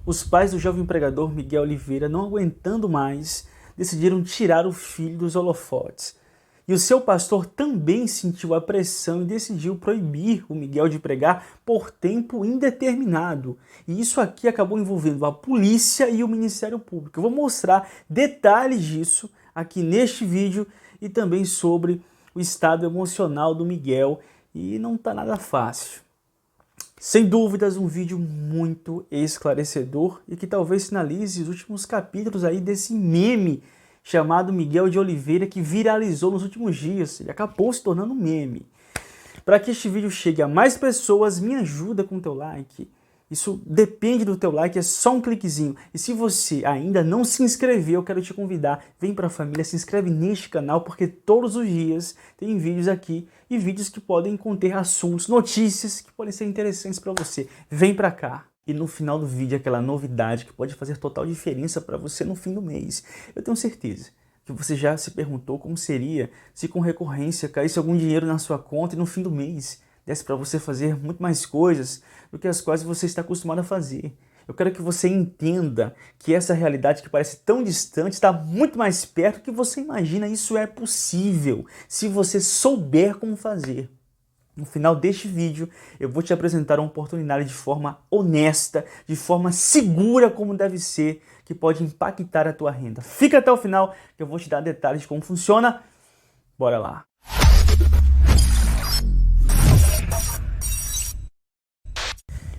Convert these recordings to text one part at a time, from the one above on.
Os pais do jovem pregador Miguel Oliveira, não aguentando mais, decidiram tirar o filho dos holofotes. E o seu pastor também sentiu a pressão e decidiu proibir o Miguel de pregar por tempo indeterminado. E isso aqui acabou envolvendo a polícia e o Ministério Público. Eu vou mostrar detalhes disso aqui neste vídeo e também sobre o estado emocional do Miguel. E não tá nada fácil. Sem dúvidas, um vídeo muito esclarecedor e que talvez finalize os últimos capítulos aí desse meme chamado Miguel de Oliveira, que viralizou nos últimos dias. Ele acabou se tornando um meme. Para que este vídeo chegue a mais pessoas, me ajuda com o teu like. Isso depende do teu like, é só um cliquezinho. E se você ainda não se inscreveu, eu quero te convidar, vem para a família, se inscreve neste canal, porque todos os dias tem vídeos aqui e vídeos que podem conter assuntos, notícias que podem ser interessantes para você. Vem para cá. E no final do vídeo, aquela novidade que pode fazer total diferença para você no fim do mês. Eu tenho certeza que você já se perguntou como seria se com recorrência caísse algum dinheiro na sua conta e no fim do mês desse para você fazer muito mais coisas do que as quais você está acostumado a fazer. Eu quero que você entenda que essa realidade que parece tão distante está muito mais perto do que você imagina. Isso é possível se você souber como fazer. No final deste vídeo, eu vou te apresentar uma oportunidade de forma honesta, de forma segura como deve ser, que pode impactar a tua renda. Fica até o final que eu vou te dar detalhes de como funciona. Bora lá!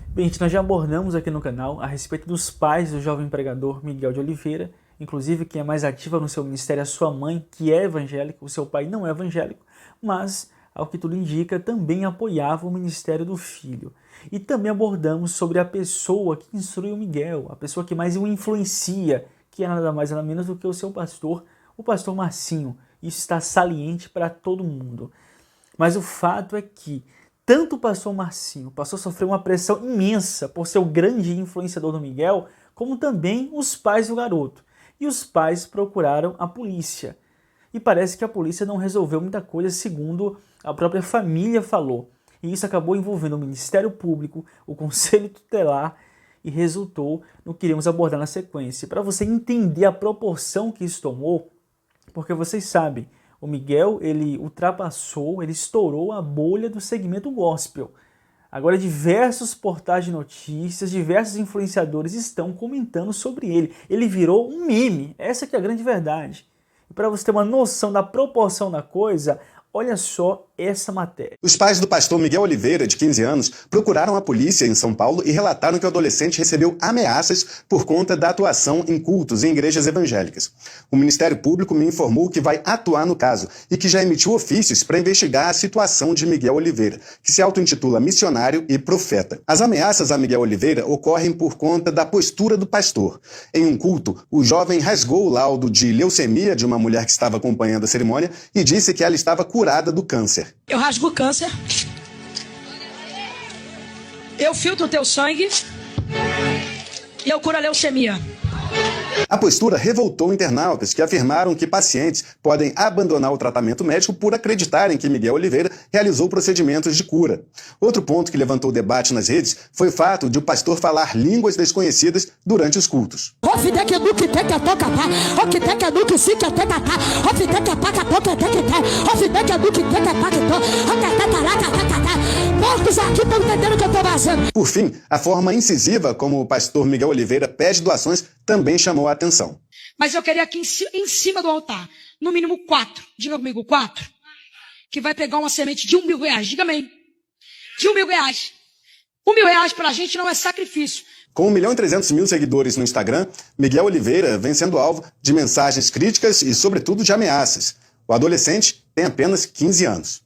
Bem, gente, nós já abordamos aqui no canal a respeito dos pais do jovem pregador Miguel de Oliveira. Inclusive, quem é mais ativa no seu ministério é a sua mãe, que é evangélica, o seu pai não é evangélico, mas, ao que tudo indica, também apoiava o ministério do filho. E também abordamos sobre a pessoa que instrui o Miguel, a pessoa que mais o influencia, que é nada mais nada menos do que o seu pastor, o pastor Marcinho. Isso está saliente para todo mundo. Mas o fato é que tanto o pastor Marcinho passou a sofrer uma pressão imensa por ser o grande influenciador do Miguel, como também os pais do garoto. E os pais procuraram a polícia. E parece que a polícia não resolveu muita coisa, segundo a própria família falou. E isso acabou envolvendo o Ministério Público, o Conselho Tutelar, e resultou no que iremos abordar na sequência. Para você entender a proporção que isso tomou, porque vocês sabem, o Miguel, ele ultrapassou, ele estourou a bolha do segmento gospel. Agora diversos portais de notícias, diversos influenciadores estão comentando sobre ele. Ele virou um meme, essa que é a grande verdade. E para você ter uma noção da proporção da coisa, olha só essa matéria. Os pais do pastor Miguel Oliveira, de 15 anos, procuraram a polícia em São Paulo e relataram que o adolescente recebeu ameaças por conta da atuação em cultos em igrejas evangélicas. O Ministério Público me informou que vai atuar no caso e que já emitiu ofícios para investigar a situação de Miguel Oliveira, que se auto-intitula missionário e profeta. As ameaças a Miguel Oliveira ocorrem por conta da postura do pastor. Em um culto, o jovem rasgou o laudo de leucemia de uma mulher que estava acompanhando a cerimônia e disse que ela estava curada do câncer. Eu rasgo o câncer. Eu filtro o teu sangue. E eu curo a leucemia. A postura revoltou internautas que afirmaram que pacientes podem abandonar o tratamento médico por acreditarem que Miguel Oliveira realizou procedimentos de cura. Outro ponto que levantou debate nas redes foi o fato de o pastor falar línguas desconhecidas durante os cultos. Por fim, a forma incisiva como o pastor Miguel Oliveira pede doações também chamou a atenção. Mas eu queria aqui em cima do altar, no mínimo 4, diga comigo 4, que vai pegar uma semente de R$1.000, diga amém, de R$1.000. R$1.000 pra gente não é sacrifício. Com 1.300.000 seguidores no Instagram, Miguel Oliveira vem sendo alvo de mensagens críticas e, sobretudo, de ameaças. O adolescente tem apenas 15 anos.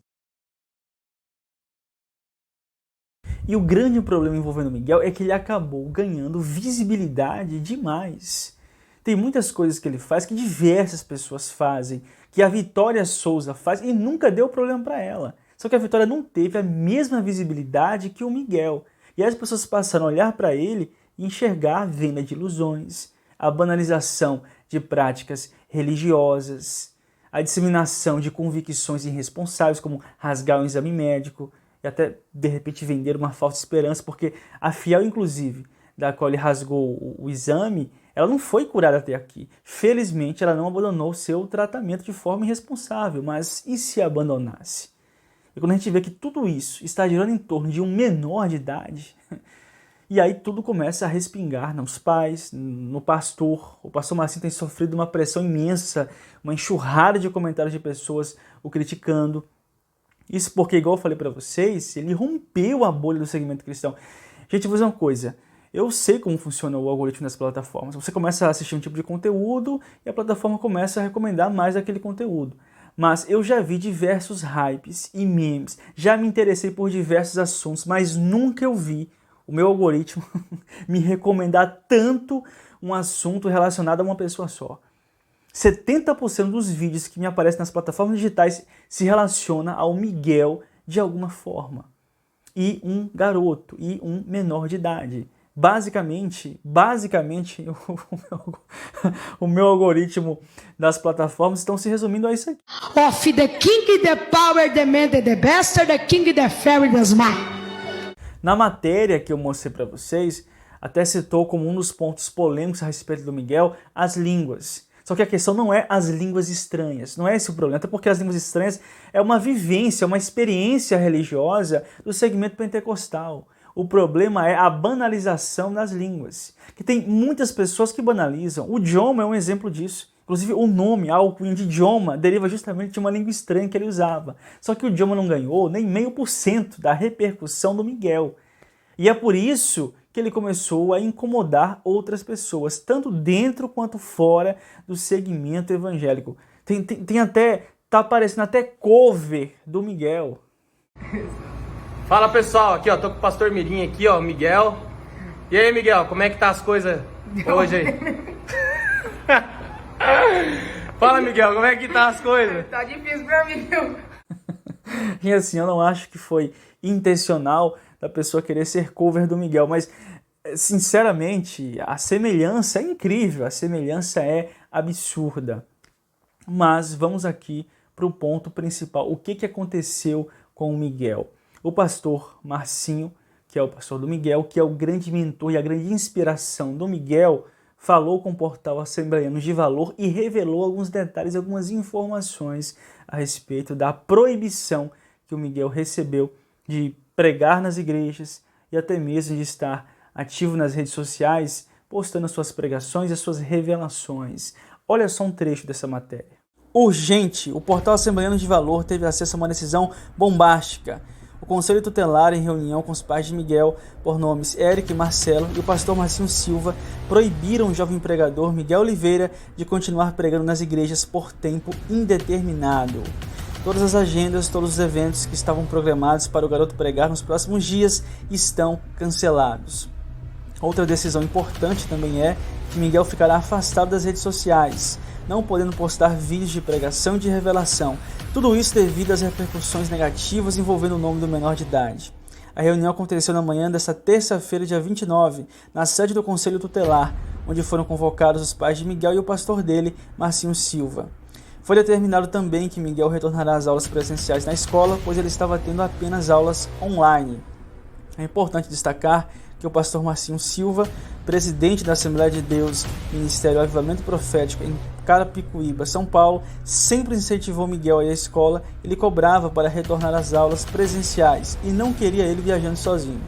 E o grande problema envolvendo o Miguel é que ele acabou ganhando visibilidade demais. Tem muitas coisas que ele faz que diversas pessoas fazem, que a Vitória Souza faz e nunca deu problema para ela. Só que a Vitória não teve a mesma visibilidade que o Miguel. E as pessoas passaram a olhar para ele e enxergar a venda de ilusões, a banalização de práticas religiosas, a disseminação de convicções irresponsáveis, como rasgar um exame médico, e até, de repente, vender uma falsa esperança, porque a Fiel, inclusive, da qual ele rasgou o exame, ela não foi curada até aqui. Felizmente, ela não abandonou seu tratamento de forma irresponsável, mas e se abandonasse? E quando a gente vê que tudo isso está girando em torno de um menor de idade, e aí tudo começa a respingar nos pais, no pastor. O pastor Marcinho tem sofrido uma pressão imensa, uma enxurrada de comentários de pessoas o criticando. Isso porque, igual eu falei para vocês, ele rompeu a bolha do segmento cristão. Gente, vou dizer uma coisa. Eu sei como funciona o algoritmo das plataformas. Você começa a assistir um tipo de conteúdo e a plataforma começa a recomendar mais aquele conteúdo. Mas eu já vi diversos hypes e memes, já me interessei por diversos assuntos, mas nunca eu vi o meu algoritmo me recomendar tanto um assunto relacionado a uma pessoa só. 70% dos vídeos que me aparecem nas plataformas digitais se relaciona ao Miguel de alguma forma. E um garoto, e um menor de idade. Basicamente o meu algoritmo das plataformas estão se resumindo a isso aqui. Of the king, the power, the man, the bastard, the king, the fairy, the smart. Na matéria que eu mostrei para vocês, até citou como um dos pontos polêmicos a respeito do Miguel as línguas. Só que a questão não é as línguas estranhas, não é esse o problema, até porque as línguas estranhas é uma vivência, uma experiência religiosa do segmento pentecostal. O problema é a banalização das línguas, que tem muitas pessoas que banalizam. O idioma é um exemplo disso. Inclusive o nome, a alcunha de idioma, deriva justamente de uma língua estranha que ele usava. Só que o idioma não ganhou nem 0,5% da repercussão do Miguel. E é por isso que ele começou a incomodar outras pessoas, tanto dentro quanto fora do segmento evangélico. Tem até, tá aparecendo até cover do Miguel. Fala pessoal, aqui ó, tô com o pastor Mirim aqui ó, Miguel. E aí Miguel, como é que tá as coisas hoje aí? Fala Miguel, como é que tá as coisas? Tá difícil pra mim, viu? E assim, eu não acho que foi intencional da pessoa querer ser cover do Miguel, mas sinceramente, a semelhança é incrível, a semelhança é absurda. Mas vamos aqui para o ponto principal. O que aconteceu com o Miguel? O pastor Marcinho, que é o pastor do Miguel, que é o grande mentor e a grande inspiração do Miguel, falou com o portal Assembleianos de Valor e revelou alguns detalhes, algumas informações a respeito da proibição que o Miguel recebeu de pregar nas igrejas e até mesmo de estar ativo nas redes sociais, postando as suas pregações e as suas revelações. Olha só um trecho dessa matéria. Urgente! O portal Assembleianos de Valor teve acesso a uma decisão bombástica. O Conselho Tutelar, em reunião com os pais de Miguel, por nomes Eric e Marcelo, e o pastor Marcinho Silva, proibiram o jovem pregador Miguel Oliveira de continuar pregando nas igrejas por tempo indeterminado. Todas as agendas, todos os eventos que estavam programados para o garoto pregar nos próximos dias estão cancelados. Outra decisão importante também é que Miguel ficará afastado das redes sociais, não podendo postar vídeos de pregação e de revelação. Tudo isso devido às repercussões negativas envolvendo o nome do menor de idade. A reunião aconteceu na manhã desta terça-feira, dia 29, na sede do Conselho Tutelar, onde foram convocados os pais de Miguel e o pastor dele, Marcinho Silva. Foi determinado também que Miguel retornará às aulas presenciais na escola, pois ele estava tendo apenas aulas online. É importante destacar que o pastor Marcinho Silva, presidente da Assembleia de Deus, Ministério Avivamento Profético em Carapicuíba, São Paulo, sempre incentivou Miguel a ir à escola. Ele cobrava para retornar às aulas presenciais e não queria ele viajando sozinho.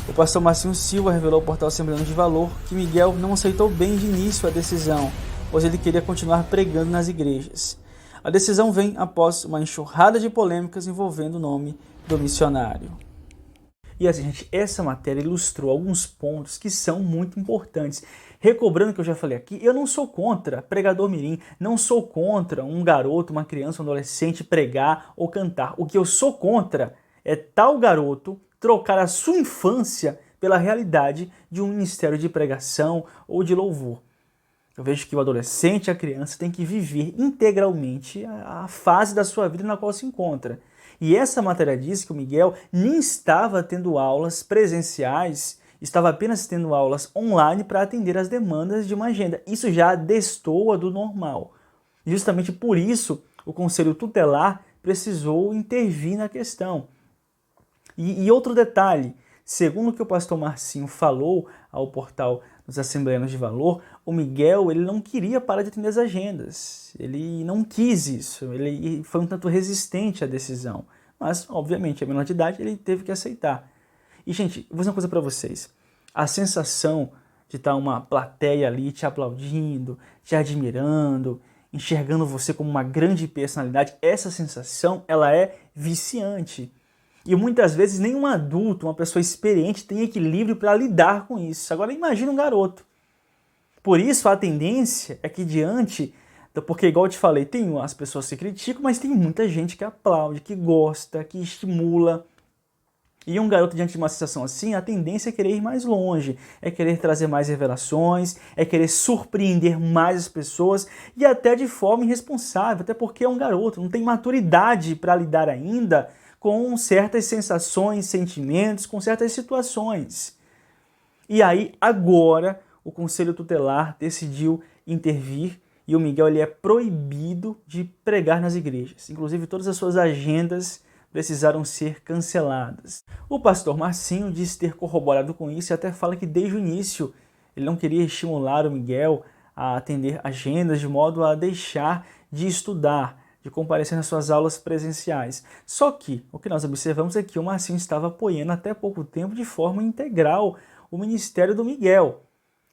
O pastor Marcinho Silva revelou ao portal Assembleianos de Valor que Miguel não aceitou bem de início a decisão, pois ele queria continuar pregando nas igrejas. A decisão vem após uma enxurrada de polêmicas envolvendo o nome do missionário. E assim, gente, essa matéria ilustrou alguns pontos que são muito importantes. Recobrando o que eu já falei aqui, eu não sou contra pregador mirim, não sou contra um garoto, uma criança, um adolescente pregar ou cantar. O que eu sou contra é tal garoto trocar a sua infância pela realidade de um ministério de pregação ou de louvor. Eu vejo que o adolescente, a criança, tem que viver integralmente a fase da sua vida na qual se encontra. E essa matéria diz que o Miguel nem estava tendo aulas presenciais, estava apenas tendo aulas online para atender às demandas de uma agenda. Isso já destoa do normal. E justamente por isso o Conselho Tutelar precisou intervir na questão. E outro detalhe, segundo o que o pastor Marcinho falou ao portal dos Assembleanos de Valor, o Miguel ele não queria parar de atender as agendas. Ele não quis isso, ele foi um tanto resistente à decisão. Mas, obviamente, a menor de idade, ele teve que aceitar. E, gente, vou dizer uma coisa para vocês. A sensação de estar uma plateia ali te aplaudindo, te admirando, enxergando você como uma grande personalidade, essa sensação, ela é viciante. E muitas vezes nenhum adulto, uma pessoa experiente, tem equilíbrio para lidar com isso. Agora imagina um garoto. Por isso a tendência é que porque igual eu te falei, tem as pessoas que criticam, mas tem muita gente que aplaude, que gosta, que estimula. E um garoto diante de uma sensação assim, a tendência é querer ir mais longe, é querer trazer mais revelações, é querer surpreender mais as pessoas e até de forma irresponsável, até porque é um garoto, não tem maturidade para lidar ainda com certas sensações, sentimentos, com certas situações. E aí, agora, o Conselho Tutelar decidiu intervir e o Miguel ele é proibido de pregar nas igrejas. Inclusive, todas as suas agendas precisaram ser canceladas. O pastor Marcinho disse ter corroborado com isso e até fala que desde o início ele não queria estimular o Miguel a atender agendas de modo a deixar de estudar, de comparecer nas suas aulas presenciais. Só que o que nós observamos é que o Marcinho estava apoiando até pouco tempo de forma integral o ministério do Miguel.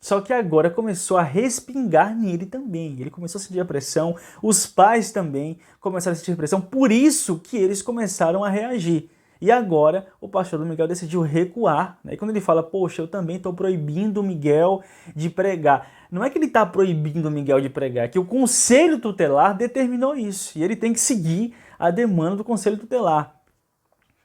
Só que agora começou a respingar nele também. Ele começou a sentir a pressão, os pais também começaram a sentir pressão, por isso que eles começaram a reagir. E agora o pastor do Miguel decidiu recuar. E quando ele fala, poxa, eu também estou proibindo o Miguel de pregar. Não é que ele está proibindo o Miguel de pregar, é que o Conselho Tutelar determinou isso. E ele tem que seguir a demanda do Conselho Tutelar.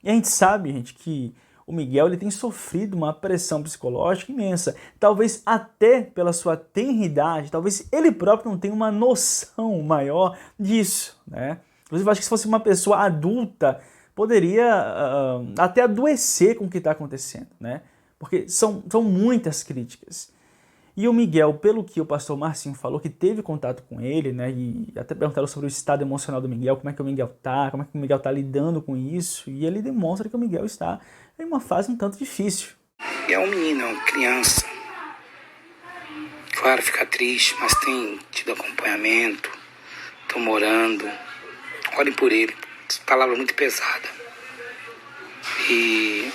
E a gente sabe, gente, que o Miguel ele tem sofrido uma pressão psicológica imensa. Talvez até pela sua tenridade, talvez ele próprio não tenha uma noção maior disso, né? Inclusive, eu acho que se fosse uma pessoa adulta, poderia até adoecer com o que está acontecendo, né? Porque são muitas críticas. E o Miguel, pelo que o pastor Marcinho falou, que teve contato com ele, né? E até perguntaram sobre o estado emocional do Miguel, como é que o Miguel tá, como é que o Miguel tá lidando com isso. E ele demonstra que o Miguel está em uma fase um tanto difícil. É um menino, é uma criança. Claro, fica triste, mas tem tido acompanhamento. Tô morando. Olhem por ele. Palavra muito pesada. E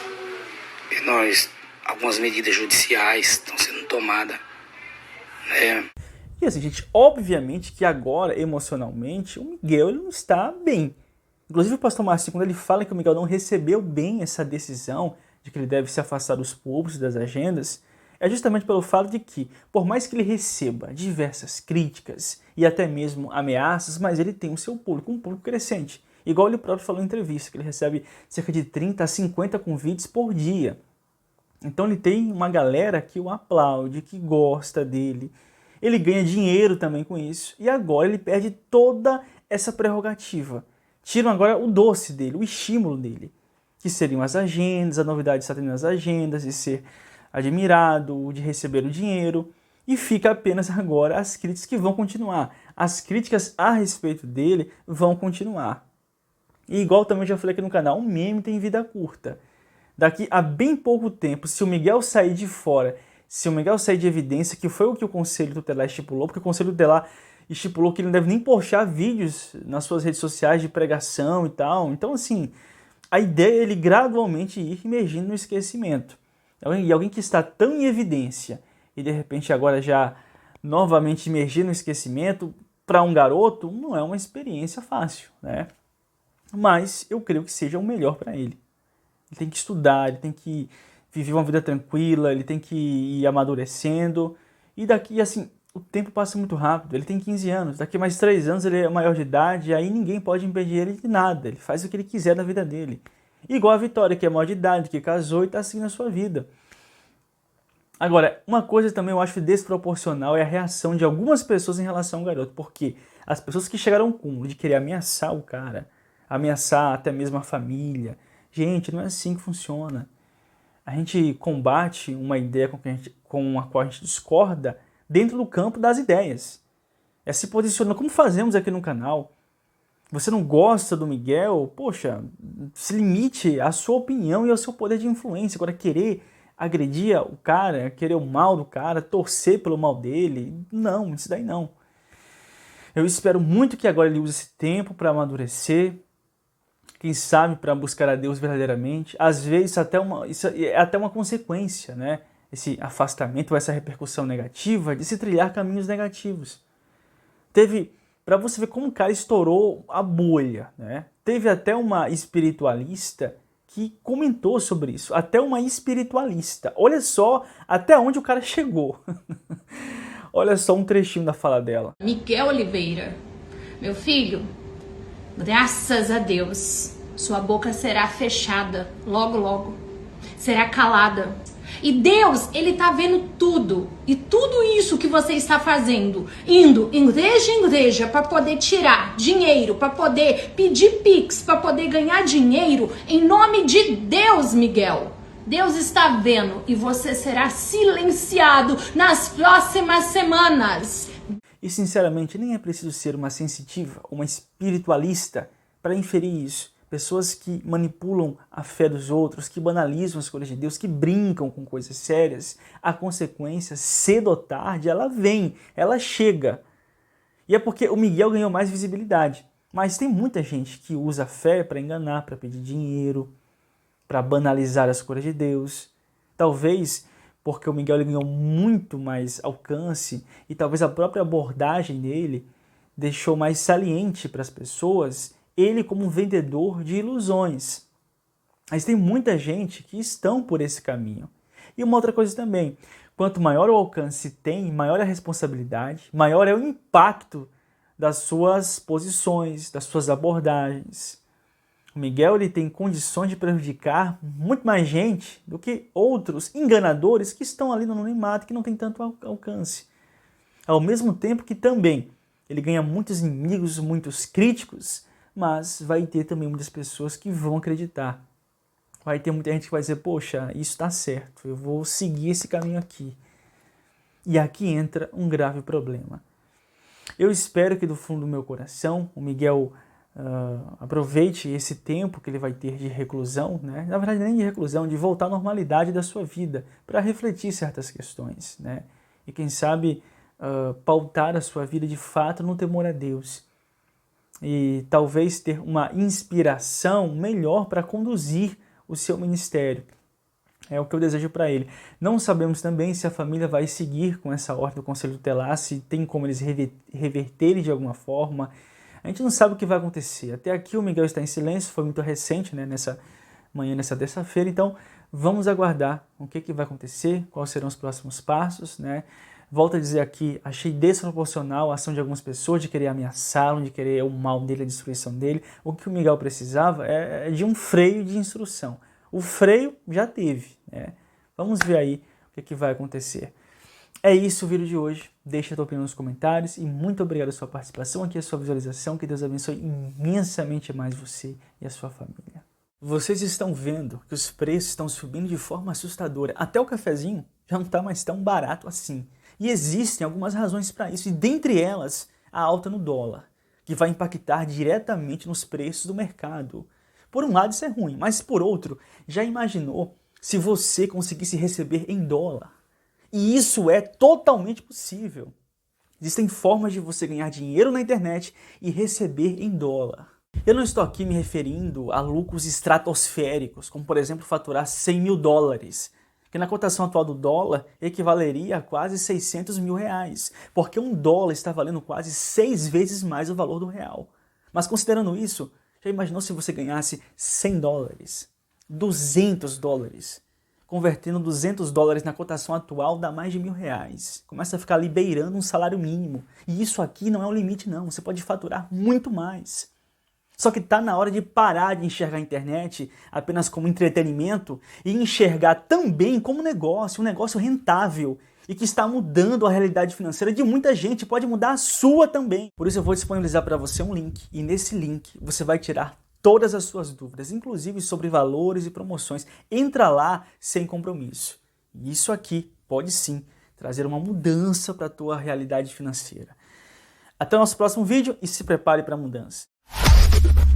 algumas medidas judiciais estão sendo tomadas. E assim, gente, obviamente que agora, emocionalmente, o Miguel ele não está bem. Inclusive o pastor Marcinho, quando ele fala que o Miguel não recebeu bem essa decisão de que ele deve se afastar dos púlpitos, das agendas, é justamente pelo fato de que, por mais que ele receba diversas críticas e até mesmo ameaças, mas ele tem o seu público, um público crescente. Igual ele próprio falou em entrevista, que ele recebe cerca de 30 a 50 convites por dia. Então ele tem uma galera que o aplaude, que gosta dele. Ele ganha dinheiro também com isso. E agora ele perde toda essa prerrogativa. Tiram agora o doce dele, o estímulo dele. Que seriam as agendas, a novidade de estar tendo nas agendas, de ser admirado, de receber o dinheiro. E fica apenas agora as críticas que vão continuar. As críticas a respeito dele vão continuar. E igual também já falei aqui no canal, um meme tem vida curta. Daqui a bem pouco tempo, se o Miguel sair de fora, se o Miguel sair de evidência, que foi o que o Conselho Tutelar estipulou, porque o Conselho Tutelar estipulou que ele não deve nem postar vídeos nas suas redes sociais de pregação e tal. Então, assim, a ideia é ele gradualmente ir emergindo no esquecimento. E alguém que está tão em evidência e de repente agora já novamente emergir no esquecimento, para um garoto, não é uma experiência fácil, né? Mas eu creio que seja o melhor para ele. Ele tem que estudar, ele tem que viver uma vida tranquila, ele tem que ir amadurecendo. E daqui, assim, o tempo passa muito rápido. Ele tem 15 anos, daqui a mais 3 anos ele é maior de idade, e aí ninguém pode impedir ele de nada. Ele faz o que ele quiser na vida dele. Igual a Vitória, que é maior de idade, que casou e está seguindo a sua vida. Agora, uma coisa também eu acho desproporcional é a reação de algumas pessoas em relação ao garoto. Porque as pessoas que chegaram ao cúmulo de querer ameaçar o cara, ameaçar até mesmo a família. Gente, não é assim que funciona. A gente combate uma ideia com a qual a gente discorda dentro do campo das ideias. É se posicionando, como fazemos aqui no canal. Você não gosta do Miguel? Poxa, se limite à sua opinião e ao seu poder de influência. Agora, querer agredir o cara, querer o mal do cara, torcer pelo mal dele, não, isso daí não. Eu espero muito que agora ele use esse tempo para amadurecer, quem sabe para buscar a Deus verdadeiramente. Às vezes isso é até uma consequência, né? Esse afastamento, essa repercussão negativa de se trilhar caminhos negativos. Para você ver como o cara estourou a bolha, né? Teve até uma espiritualista que comentou sobre isso. Até uma espiritualista. Olha só até onde o cara chegou. Olha só um trechinho da fala dela. Miguel Oliveira, meu filho, graças a Deus, sua boca será fechada logo, logo. Será calada. E Deus, Ele tá vendo tudo. E tudo isso que você está fazendo, indo igreja em igreja para poder tirar dinheiro, para poder pedir pix, para poder ganhar dinheiro, em nome de Deus, Miguel. Deus está vendo e você será silenciado nas próximas semanas. E sinceramente, nem é preciso ser uma sensitiva, uma espiritualista para inferir isso. Pessoas que manipulam a fé dos outros, que banalizam as coisas de Deus, que brincam com coisas sérias, a consequência, cedo ou tarde, ela vem, ela chega. E é porque o Miguel ganhou mais visibilidade. Mas tem muita gente que usa a fé para enganar, para pedir dinheiro, para banalizar as coisas de Deus. Talvez porque o Miguel ele ganhou muito mais alcance e talvez a própria abordagem dele deixou mais saliente para as pessoas ele como um vendedor de ilusões. Mas tem muita gente que estão por esse caminho. E uma outra coisa também, quanto maior o alcance tem, maior a responsabilidade, maior é o impacto das suas posições, das suas abordagens. O Miguel ele tem condições de prejudicar muito mais gente do que outros enganadores que estão ali no anonimato, que não tem tanto alcance. Ao mesmo tempo que também ele ganha muitos inimigos, muitos críticos, mas vai ter também muitas pessoas que vão acreditar. Vai ter muita gente que vai dizer, poxa, isso está certo, eu vou seguir esse caminho aqui. E aqui entra um grave problema. Eu espero que do fundo do meu coração o Miguel aproveite esse tempo que ele vai ter de reclusão, né? Na verdade nem de reclusão, de voltar à normalidade da sua vida, para refletir certas questões, né? E quem sabe pautar a sua vida de fato no temor a Deus. E talvez ter uma inspiração melhor para conduzir o seu ministério. É o que eu desejo para ele. Não sabemos também se a família vai seguir com essa ordem do Conselho Tutelar, se tem como eles reverterem de alguma forma. A gente não sabe o que vai acontecer. Até aqui o Miguel está em silêncio, foi muito recente, né, nessa terça-feira, então vamos aguardar o que vai acontecer, quais serão os próximos passos, né? Volto a dizer aqui, achei desproporcional a ação de algumas pessoas de querer ameaçá-lo, de querer o mal dele, a destruição dele. O que o Miguel precisava é de um freio de instrução. O freio já teve, né? Vamos ver aí o que vai acontecer. É isso o vídeo de hoje. Deixa a tua opinião nos comentários e muito obrigado pela sua participação aqui, a sua visualização. Que Deus abençoe imensamente mais você e a sua família. Vocês estão vendo que os preços estão subindo de forma assustadora. Até o cafezinho já não está mais tão barato assim. E existem algumas razões para isso, e dentre elas, a alta no dólar, que vai impactar diretamente nos preços do mercado. Por um lado isso é ruim, mas por outro, já imaginou se você conseguisse receber em dólar? E isso é totalmente possível. Existem formas de você ganhar dinheiro na internet e receber em dólar. Eu não estou aqui me referindo a lucros estratosféricos, como por exemplo faturar 100 mil dólares, que na cotação atual do dólar equivaleria a quase 600 mil reais, porque um dólar está valendo quase 6 vezes mais o valor do real. Mas considerando isso, já imaginou se você ganhasse 100 dólares, 200 dólares? Convertendo 200 dólares na cotação atual dá mais de R$1.000. Começa a ficar ali beirando um salário mínimo. E isso aqui não é um limite não, você pode faturar muito mais. Só que está na hora de parar de enxergar a internet apenas como entretenimento e enxergar também como um negócio rentável e que está mudando a realidade financeira de muita gente, pode mudar a sua também. Por isso eu vou disponibilizar para você um link e nesse link você vai tirar todas as suas dúvidas, inclusive sobre valores e promoções. Entra lá sem compromisso. E isso aqui pode sim trazer uma mudança para a tua realidade financeira. Até o nosso próximo vídeo e se prepare para a mudança. Tchau.